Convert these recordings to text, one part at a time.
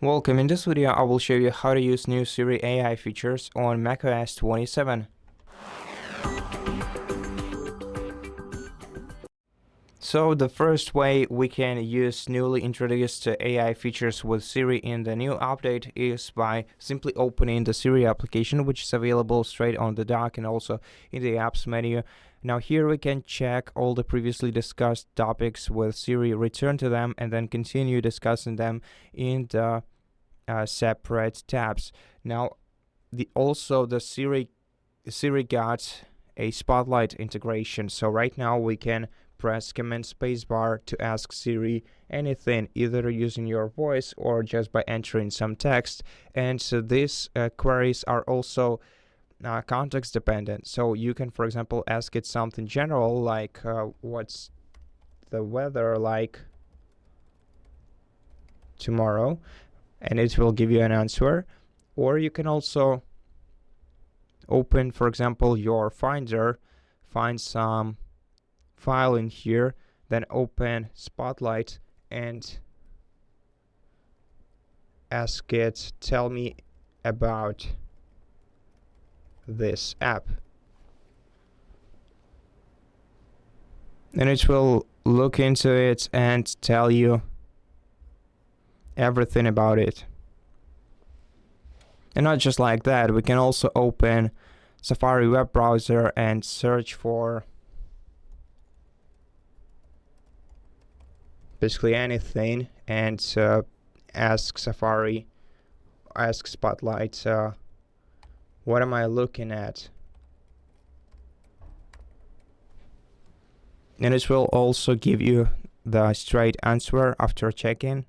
Welcome. In this video, I will show you how to use new Siri AI features on macOS 27. So the first way we can use newly introduced AI features with Siri in the new update is by simply opening the Siri application, which is available straight on the dock and also in the apps menu. Now here we can check all the previously discussed topics with Siri, return to them, and then continue discussing them in the separate tabs. Now the Siri got a Spotlight integration, so right now we can press Command Spacebar to ask Siri anything, either using your voice or just by entering some text. And so these queries are also context dependent, so you can, for example, ask it something general like what's the weather like tomorrow, and it will give you an answer. Or you can also open, for example, your Finder, find some file in here, then open Spotlight and ask it, tell me about this app, and it will look into it and tell you everything about it. And not just like that, we can also open Safari web browser and search for basically anything, and ask Spotlight, what am I looking at? And it will also give you the straight answer after checking.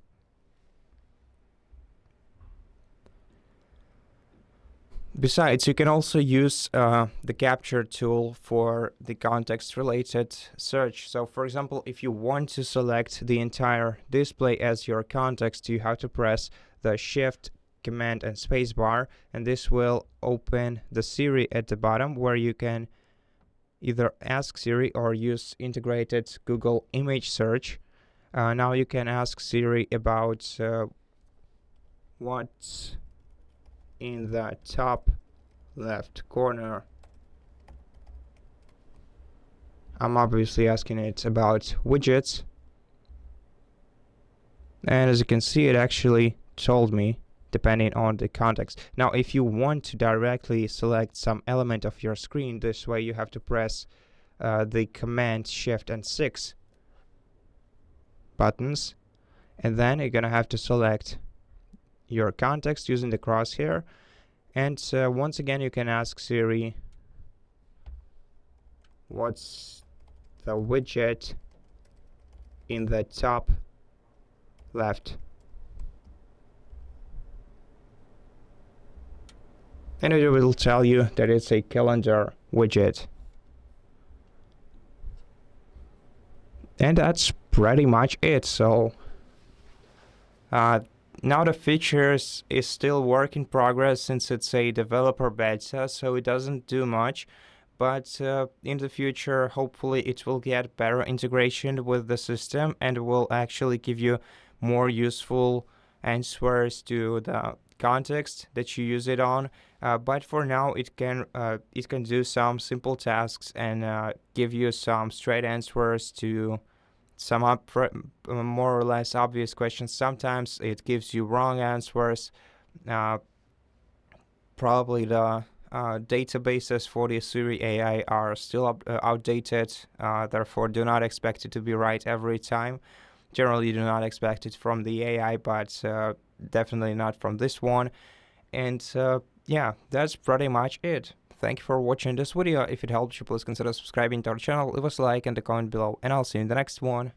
Besides, you can also use the capture tool for the context-related search. So, for example, if you want to select the entire display as your context, you have to press the Shift, Command, and Space bar, and this will open the Siri at the bottom, where you can either ask Siri or use integrated Google image search. Now you can ask Siri about what's in the top left corner. I'm obviously asking it about widgets, and as you can see, it actually told me depending on the context. Now if you want to directly select some element of your screen, this way you have to press the Command, Shift, and 6 buttons, and then you're gonna have to select your context using the crosshair. And once again, you can ask Siri, what's the widget in the top left? And it will tell you that it's a calendar widget. And that's pretty much it. So now the features is still work in progress, since it's a developer beta, so it doesn't do much. But in the future, hopefully it will get better integration with the system and will actually give you more useful answers to the context that you use it on. But for now, it can do some simple tasks and give you some straight answers to some more or less obvious questions. Sometimes it gives you wrong answers. Probably the databases for the Siri AI are still outdated, therefore do not expect it to be right every time. Generally, do not expect it from the AI, but definitely not from this one. And yeah, that's pretty much it. Thank you for watching this video. If it helped you, please consider subscribing to our channel, leave us a like and a comment below, and I'll see you in the next one.